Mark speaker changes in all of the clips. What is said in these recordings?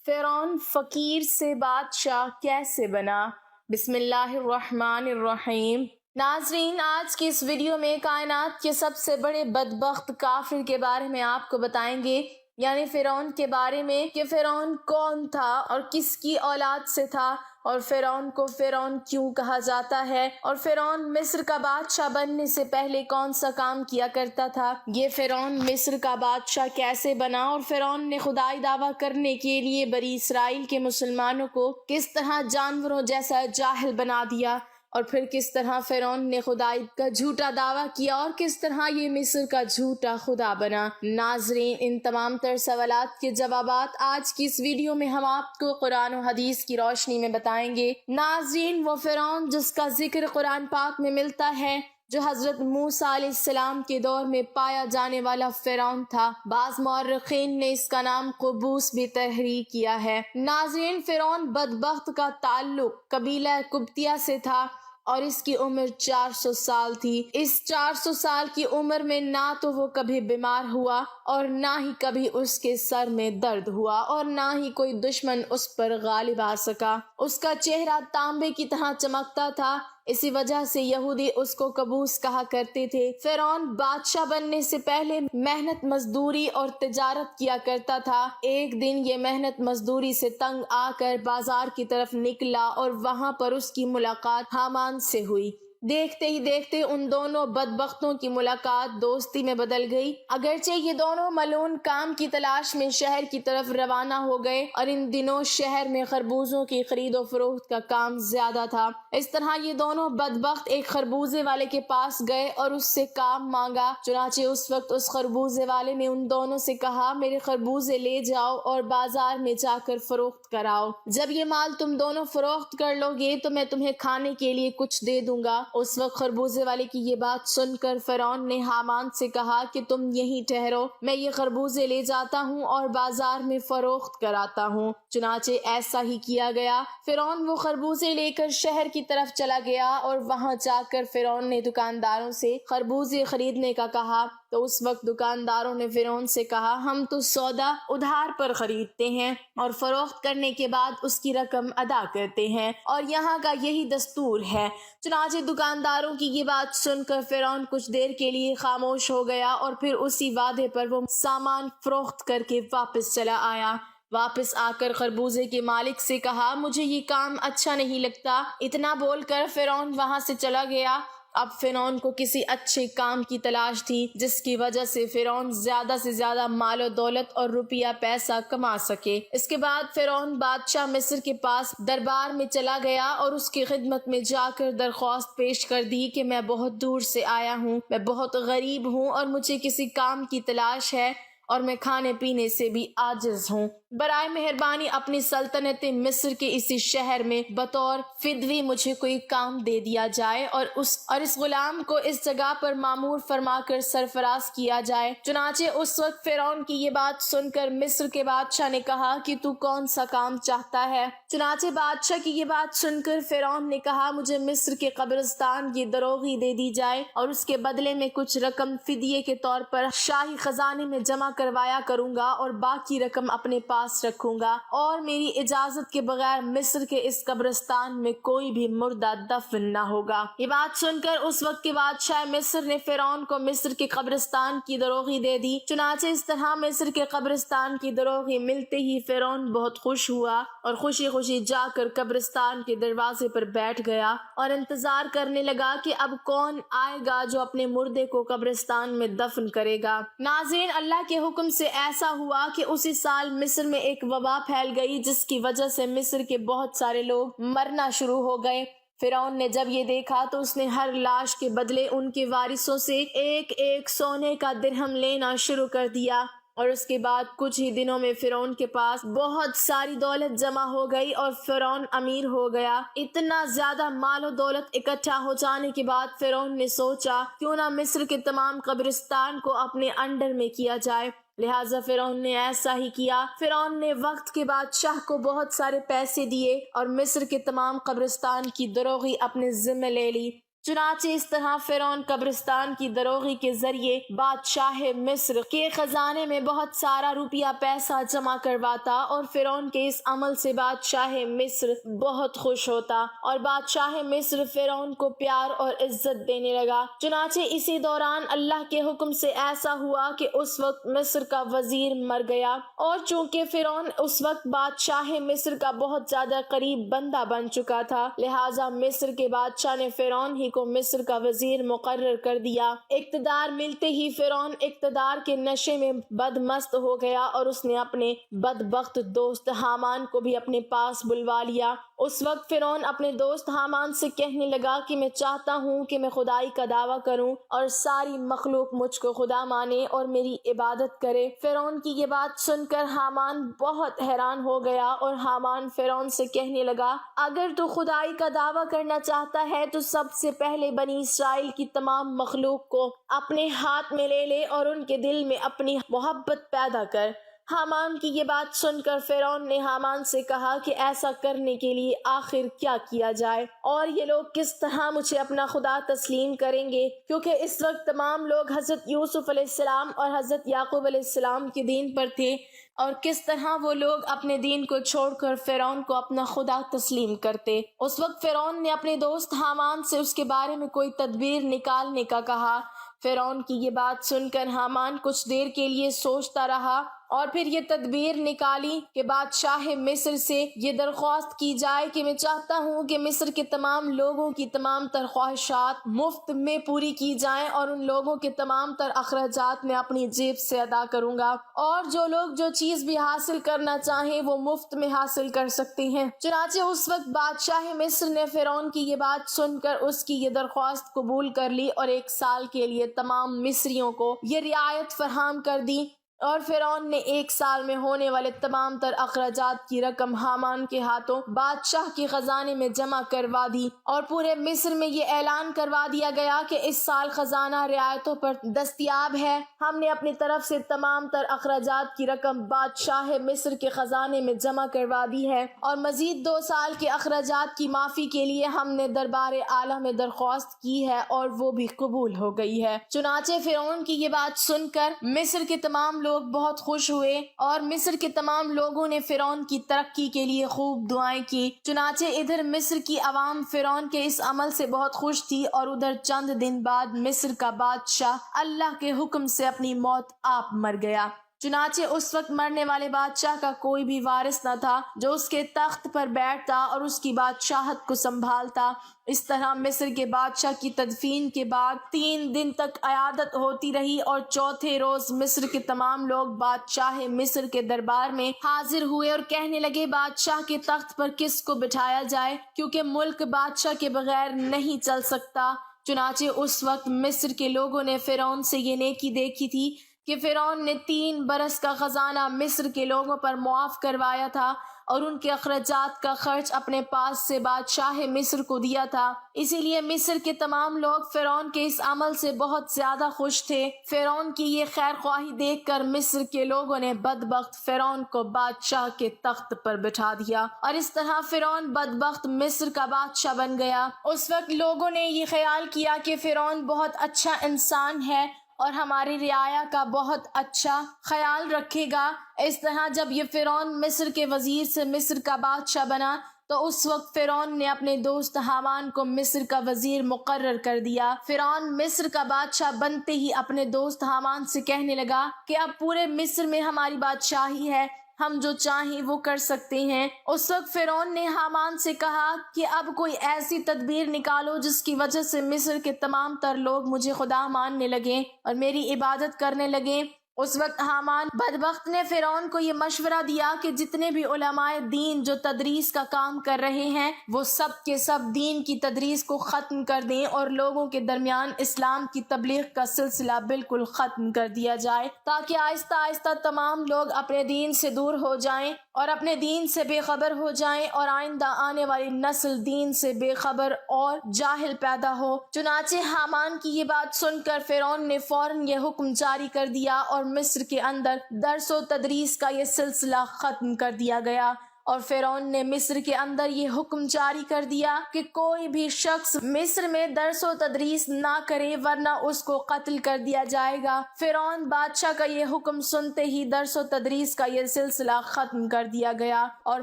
Speaker 1: فرعون فقیر سے بادشاہ کیسے بنا؟ بسم اللہ الرحمن الرحیم۔ ناظرین، آج کی اس ویڈیو میں کائنات کے سب سے بڑے بدبخت کافر کے بارے میں آپ کو بتائیں گے، یعنی فرعون کے بارے میں کہ فرعون کون تھا اور کس کی اولاد سے تھا، اور فرعون کو فرعون کیوں کہا جاتا ہے، اور فرعون مصر کا بادشاہ بننے سے پہلے کون سا کام کیا کرتا تھا، یہ فرعون مصر کا بادشاہ کیسے بنا، اور فرعون نے خدائی دعویٰ کرنے کے لیے بنی اسرائیل کے مسلمانوں کو کس طرح جانوروں جیسا جاہل بنا دیا، اور پھر کس طرح فرعون نے خدائی کا جھوٹا دعویٰ کیا، اور کس طرح یہ مصر کا جھوٹا خدا بنا۔ ناظرین، ان تمام تر سوالات کے جوابات آج کی اس ویڈیو میں ہم آپ کو قرآن و حدیث کی روشنی میں بتائیں گے۔ ناظرین، وہ فرعون جس کا ذکر قرآن پاک میں ملتا ہے، جو حضرت موسیٰ علیہ السلام کے دور میں پایا جانے والا فرعون تھا، بعض مورخین نے اس کا نام قبوس بھی تحریر کیا ہے۔ ناظرین، فرعون بدبخت کا تعلق قبیلہ قبطیہ سے تھا اور اس کی عمر 400 سال تھی۔ اس 400 سال کی عمر میں نہ تو وہ کبھی بیمار ہوا اور نہ ہی کبھی اس کے سر میں درد ہوا، اور نہ ہی کوئی دشمن اس پر غالب آ سکا۔ اس کا چہرہ تانبے کی طرح چمکتا تھا، اسی وجہ سے یہودی اس کو قبوس کہا کرتے تھے۔ فرعون بادشاہ بننے سے پہلے محنت مزدوری اور تجارت کیا کرتا تھا۔ ایک دن یہ محنت مزدوری سے تنگ آ کر بازار کی طرف نکلا اور وہاں پر اس کی ملاقات حامان سے ہوئی۔ دیکھتے ہی دیکھتے ان دونوں بدبختوں کی ملاقات دوستی میں بدل گئی۔ اگرچہ یہ دونوں ملعون کام کی تلاش میں شہر کی طرف روانہ ہو گئے، اور ان دنوں شہر میں خربوزوں کی خرید و فروخت کا کام زیادہ تھا۔ اس طرح یہ دونوں بدبخت ایک خربوزے والے کے پاس گئے اور اس سے کام مانگا۔ چنانچہ اس وقت اس خربوزے والے نے ان دونوں سے کہا، میرے خربوزے لے جاؤ اور بازار میں جا کر فروخت کراؤ۔ جب یہ مال تم دونوں فروخت کر لو گے تو میں تمہیں کھانے کے لیے کچھ دے دوں گا۔ اس وقت خربوزے والے کی یہ بات سن کر فرعون نے حامان سے کہا کہ تم یہیں ٹھہرو، میں یہ خربوزے لے جاتا ہوں اور بازار میں فروخت کراتا ہوں۔ چنانچہ ایسا ہی کیا گیا۔ فرعون وہ خربوزے لے کر شہر کی طرف چلا گیا، اور وہاں جا کر فرعون نے دکانداروں سے خربوزے خریدنے کا کہا، تو اس وقت دکانداروں نے فرعون سے کہا، ہم تو سودا ادھار پر خریدتے ہیں اور فروخت کرنے کے بعد اس کی رقم ادا کرتے ہیں، اور یہاں کا یہی دستور ہے۔ چنانچہ دکانداروں کی یہ بات سن کر فرعون کچھ دیر کے لیے خاموش ہو گیا، اور پھر اسی وعدے پر وہ سامان فروخت کر کے واپس چلا آیا۔ واپس آ کر خربوزے کے مالک سے کہا، مجھے یہ کام اچھا نہیں لگتا۔ اتنا بول کر فرعون وہاں سے چلا گیا۔ اب فرعون کو کسی اچھے کام کی تلاش تھی جس کی وجہ سے فرعون زیادہ سے زیادہ مال و دولت اور روپیہ پیسہ کما سکے۔ اس کے بعد فرعون بادشاہ مصر کے پاس دربار میں چلا گیا اور اس کی خدمت میں جا کر درخواست پیش کر دی کہ میں بہت دور سے آیا ہوں، میں بہت غریب ہوں اور مجھے کسی کام کی تلاش ہے، اور میں کھانے پینے سے بھی عاجز ہوں۔ برائے مہربانی اپنی سلطنت مصر کے اسی شہر میں بطور فدوی مجھے کوئی کام دے دیا جائے، اور اس غلام کو اس جگہ پر مامور فرما کر سرفراز کیا جائے۔ چنانچہ اس وقت فرعون کی یہ بات سن کر مصر کے بادشاہ نے کہا کہ تو کون سا کام چاہتا ہے؟ چنانچہ بادشاہ کی یہ بات سن کر فرعون نے کہا، مجھے مصر کے قبرستان کی دروغی دے دی جائے، اور اس کے بدلے میں کچھ رقم فدیے کے طور پر شاہی خزانے میں جمع کروایا کروں گا، اور باقی رقم اپنے پاس رکھوں گا، اور میری اجازت کے بغیر مصر کے اس قبرستان میں کوئی بھی مردہ دفن نہ ہوگا۔ یہ بات سن کر اس وقت کے بادشاہ مصر نے فرعون کو مصر کے قبرستان کی دروغی دے دی۔ چنانچہ اس طرح مصر کے قبرستان کی دروغی ملتے ہی فرعون بہت خوش ہوا، اور خوشی خوشی جا کر قبرستان کے دروازے پر بیٹھ گیا اور انتظار کرنے لگا کہ اب کون آئے گا جو اپنے مردے کو قبرستان میں دفن کرے گا۔ ناظرین، اللہ کے حکم سے ایسا ہوا کہ اسی سال مصر میں ایک وبا پھیل گئی، جس کی وجہ سے مصر کے بہت سارے لوگ مرنا شروع ہو گئے۔ فرعون نے جب یہ دیکھا تو اس نے ہر لاش کے بدلے ان کے وارثوں سے ایک ایک سونے کا درہم لینا شروع کر دیا، اور اس کے بعد کچھ ہی دنوں میں فرعون کے پاس بہت ساری دولت جمع ہو گئی اور فرعون امیر ہو گیا۔ اتنا زیادہ مال و دولت اکٹھا ہو جانے کے بعد فرعون نے سوچا کیوں نہ مصر کے تمام قبرستان کو اپنے انڈر میں کیا جائے، لہٰذا فرعون نے ایسا ہی کیا۔ فرعون نے وقت کے بادشاہ کو بہت سارے پیسے دیے اور مصر کے تمام قبرستان کی دروغی اپنے ذمہ لے لی۔ چنانچہ اس طرح فرعون قبرستان کی دروغی کے ذریعے بادشاہ مصر کے خزانے میں بہت سارا روپیہ پیسہ جمع کرواتا، اور فرعون کے اس عمل سے بادشاہ مصر بہت خوش ہوتا، اور بادشاہ مصر فرعون کو پیار اور عزت دینے لگا۔ چنانچہ اسی دوران اللہ کے حکم سے ایسا ہوا کہ اس وقت مصر کا وزیر مر گیا، اور چونکہ فرعون اس وقت بادشاہ مصر کا بہت زیادہ قریب بندہ بن چکا تھا، لہٰذا مصر کے بادشاہ نے فرعون ہی کو مصر کا وزیر مقرر کر دیا۔ اقتدار ملتے ہی فرعون اقتدار کے نشے میں بدمست ہو گیا، اور اس نے اپنے بدبخت دوست حامان کو بھی اپنے پاس بلوا لیا۔ اس وقت فرعون اپنے دوست حامان سے کہنے لگا کہ میں چاہتا ہوں کہ میں خدائی کا دعویٰ کروں اور ساری مخلوق مجھ کو خدا مانے اور میری عبادت کرے۔ فرعون کی یہ بات سن کر حامان بہت حیران ہو گیا، اور حامان فرعون سے کہنے لگا اگر تو خدائی کا دعویٰ کرنا چاہتا ہے تو سب سے پہلے بنی اسرائیل کی تمام مخلوق کو اپنے ہاتھ میں لے لے اور ان کے دل میں اپنی محبت پیدا کر۔ حامان کی یہ بات سن کر فرعون نے حامان سے کہا کہ ایسا کرنے کے لیے آخر کیا کیا جائے، اور یہ لوگ کس طرح مجھے اپنا خدا تسلیم کریں گے، کیونکہ اس وقت تمام لوگ حضرت یوسف علیہ السلام اور حضرت یعقوب علیہ السلام کے دین پر تھے، اور کس طرح وہ لوگ اپنے دین کو چھوڑ کر فرعون کو اپنا خدا تسلیم کرتے۔ اس وقت فرعون نے اپنے دوست حامان سے اس کے بارے میں کوئی تدبیر نکالنے کا کہا۔ فرعون کی یہ بات سن کر حامان کچھ دیر کے لیے سوچتا رہا، اور پھر یہ تدبیر نکالی کہ بادشاہ مصر سے یہ درخواست کی جائے کہ میں چاہتا ہوں کہ مصر کے تمام لوگوں کی تمام تر خواہشات مفت میں پوری کی جائیں، اور ان لوگوں کے تمام تر اخراجات میں اپنی جیب سے ادا کروں گا، اور جو لوگ جو چیز بھی حاصل کرنا چاہیں وہ مفت میں حاصل کر سکتے ہیں۔ چنانچہ اس وقت بادشاہ مصر نے فرعون کی یہ بات سن کر اس کی یہ درخواست قبول کر لی، اور 1 سال کے لیے تمام مصریوں کو یہ رعایت فراہم کر دی، اور فرعون نے 1 سال میں ہونے والے تمام تر اخراجات کی رقم حامان کے ہاتھوں بادشاہ کے خزانے میں جمع کروا دی، اور پورے مصر میں یہ اعلان کروا دیا گیا کہ اس سال خزانہ رعایتوں پر دستیاب ہے، ہم نے اپنی طرف سے تمام تر اخراجات کی رقم بادشاہ مصر کے خزانے میں جمع کروا دی ہے، اور مزید 2 سال کے اخراجات کی معافی کے لیے ہم نے دربار اعلیٰ میں درخواست کی ہے، اور وہ بھی قبول ہو گئی ہے۔ چنانچہ فرعون کی یہ بات سن کر مصر کے تمام لوگ بہت خوش ہوئے، اور مصر کے تمام لوگوں نے فرعون کی ترقی کے لیے خوب دعائیں کی۔ چنانچہ ادھر مصر کی عوام فرعون کے اس عمل سے بہت خوش تھی، اور ادھر چند دن بعد مصر کا بادشاہ اللہ کے حکم سے اپنی موت آپ مر گیا۔ چنانچہ اس وقت مرنے والے بادشاہ کا کوئی بھی وارث نہ تھا جو اس کے تخت پر بیٹھتا اور اس کی بادشاہت کو سنبھالتا۔ اس طرح مصر کے بادشاہ کی تدفین کے بعد 3 دن تک عیادت ہوتی رہی، اور چوتھے روز مصر کے تمام لوگ بادشاہ مصر کے دربار میں حاضر ہوئے اور کہنے لگے بادشاہ کے تخت پر کس کو بٹھایا جائے، کیونکہ ملک بادشاہ کے بغیر نہیں چل سکتا۔ چنانچہ اس وقت مصر کے لوگوں نے فرعون سے یہ نیکی دیکھی تھی کہ فرعون نے 3 برس کا خزانہ مصر کے لوگوں پر معاف کروایا تھا، اور ان کے اخراجات کا خرچ اپنے پاس سے بادشاہ مصر کو دیا تھا۔ اسی لیے مصر کے تمام لوگ فرعون کے اس عمل سے بہت زیادہ خوش تھے۔ فرعون کی یہ خیر خواہی دیکھ کر مصر کے لوگوں نے بدبخت فرعون کو بادشاہ کے تخت پر بٹھا دیا، اور اس طرح فرعون بدبخت مصر کا بادشاہ بن گیا۔ اس وقت لوگوں نے یہ خیال کیا کہ فرعون بہت اچھا انسان ہے اور ہماری رعایا کا بہت اچھا خیال رکھے گا۔ اس طرح جب یہ فرعون مصر کے وزیر سے مصر کا بادشاہ بنا تو اس وقت فرعون نے اپنے دوست حامان کو مصر کا وزیر مقرر کر دیا۔ فرعون مصر کا بادشاہ بنتے ہی اپنے دوست حامان سے کہنے لگا کہ اب پورے مصر میں ہماری بادشاہی ہے، ہم جو چاہیں وہ کر سکتے ہیں۔ اس وقت فرعون نے حامان سے کہا کہ اب کوئی ایسی تدبیر نکالو جس کی وجہ سے مصر کے تمام تر لوگ مجھے خدا ماننے لگیں اور میری عبادت کرنے لگیں۔ اس وقت حامان بدبخت نے فرعون کو یہ مشورہ دیا کہ جتنے بھی علماء دین جو تدریس کا کام کر رہے ہیں وہ سب کے سب دین کی تدریس کو ختم کر دیں اور لوگوں کے درمیان اسلام کی تبلیغ کا سلسلہ بالکل ختم کر دیا جائے، تاکہ آہستہ آہستہ تمام لوگ اپنے دین سے دور ہو جائیں اور اپنے دین سے بے خبر ہو جائیں، اور آئندہ آنے والی نسل دین سے بے خبر اور جاہل پیدا ہو۔ چنانچہ حامان کی یہ بات سن کر فرعون نے فوراً یہ حکم جاری کر دیا اور مصر کے اندر درس و تدریس کا یہ سلسلہ ختم کر دیا گیا، اور فرعون نے مصر کے اندر یہ حکم جاری کر دیا کہ کوئی بھی شخص مصر میں درس و تدریس نہ کرے ورنہ اس کو قتل کر دیا جائے گا۔ فرعون بادشاہ کا یہ حکم سنتے ہی درس و تدریس کا یہ سلسلہ ختم کر دیا گیا اور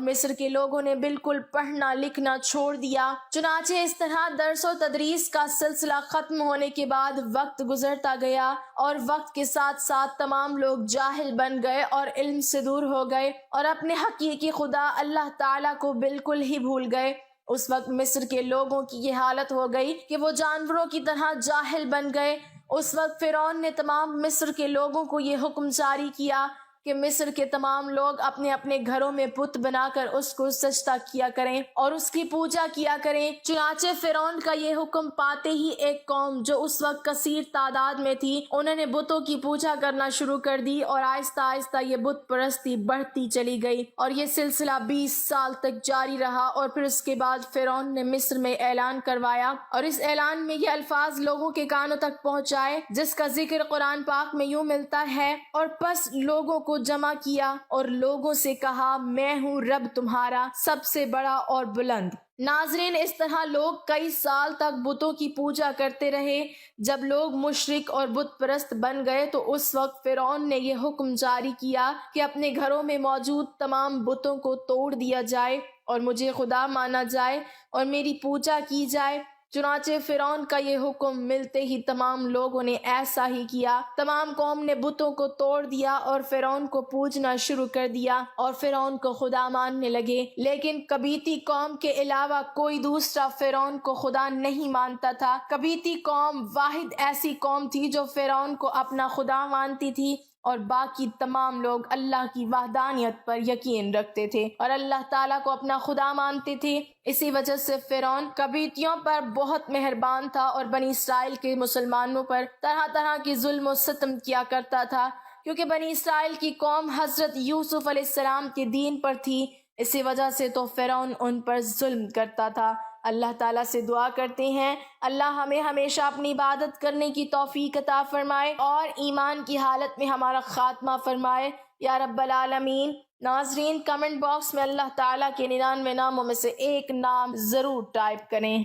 Speaker 1: مصر کے لوگوں نے بالکل پڑھنا لکھنا چھوڑ دیا۔ چنانچہ اس طرح درس و تدریس کا سلسلہ ختم ہونے کے بعد وقت گزرتا گیا اور وقت کے ساتھ ساتھ تمام لوگ جاہل بن گئے اور علم سے دور ہو گئے اور اپنے حقیقی خدا اللہ تعالیٰ کو بالکل ہی بھول گئے۔ اس وقت مصر کے لوگوں کی یہ حالت ہو گئی کہ وہ جانوروں کی طرح جاہل بن گئے۔ اس وقت فرعون نے تمام مصر کے لوگوں کو یہ حکم جاری کیا کہ مصر کے تمام لوگ اپنے اپنے گھروں میں بت بنا کر اس کو سجدہ کیا کریں اور اس کی پوجا کیا کریں۔ چنانچہ فرعون کا یہ حکم پاتے ہی ایک قوم جو اس وقت کثیر تعداد میں تھی، انہوں نے بتوں کی پوجا کرنا شروع کر دی اور آہستہ آہستہ یہ بت پرستی بڑھتی چلی گئی اور یہ سلسلہ 20 سال تک جاری رہا۔ اور پھر اس کے بعد فرعون نے مصر میں اعلان کروایا اور اس اعلان میں یہ الفاظ لوگوں کے کانوں تک پہنچائے جس کا ذکر قرآن پاک میں یوں ملتا ہے، اور پس لوگوں کو جمع کیا اور لوگوں سے کہا میں ہوں رب تمہارا سب سے بڑا اور بلند۔ ناظرین، اس طرح لوگ کئی سال تک بتوں کی پوجا کرتے رہے۔ جب لوگ مشرک اور بت پرست بن گئے تو اس وقت فرعون نے یہ حکم جاری کیا کہ اپنے گھروں میں موجود تمام بتوں کو توڑ دیا جائے اور مجھے خدا مانا جائے اور میری پوجا کی جائے۔ چنانچہ فرعون کا یہ حکم ملتے ہی تمام لوگوں نے ایسا ہی کیا۔ تمام قوم نے بتوں کو توڑ دیا اور فرعون کو پوجنا شروع کر دیا اور فرعون کو خدا ماننے لگے، لیکن قبیطی قوم کے علاوہ کوئی دوسرا فرعون کو خدا نہیں مانتا تھا۔ قبیطی قوم واحد ایسی قوم تھی جو فرعون کو اپنا خدا مانتی تھی اور باقی تمام لوگ اللہ کی وحدانیت پر یقین رکھتے تھے اور اللہ تعالیٰ کو اپنا خدا مانتے تھے۔ اسی وجہ سے فرعون قبیطیوں پر بہت مہربان تھا اور بنی اسرائیل کے مسلمانوں پر طرح طرح کی ظلم و ستم کیا کرتا تھا، کیونکہ بنی اسرائیل کی قوم حضرت یوسف علیہ السلام کے دین پر تھی، اسی وجہ سے تو فرعون ان پر ظلم کرتا تھا۔ اللہ تعالیٰ سے دعا کرتے ہیں اللہ ہمیں ہمیشہ اپنی عبادت کرنے کی توفیق عطا فرمائے اور ایمان کی حالت میں ہمارا خاتمہ فرمائے یا رب العالمین۔ ناظرین، کمنٹ باکس میں اللہ تعالیٰ کے 99 ناموں میں سے ایک نام ضرور ٹائپ کریں۔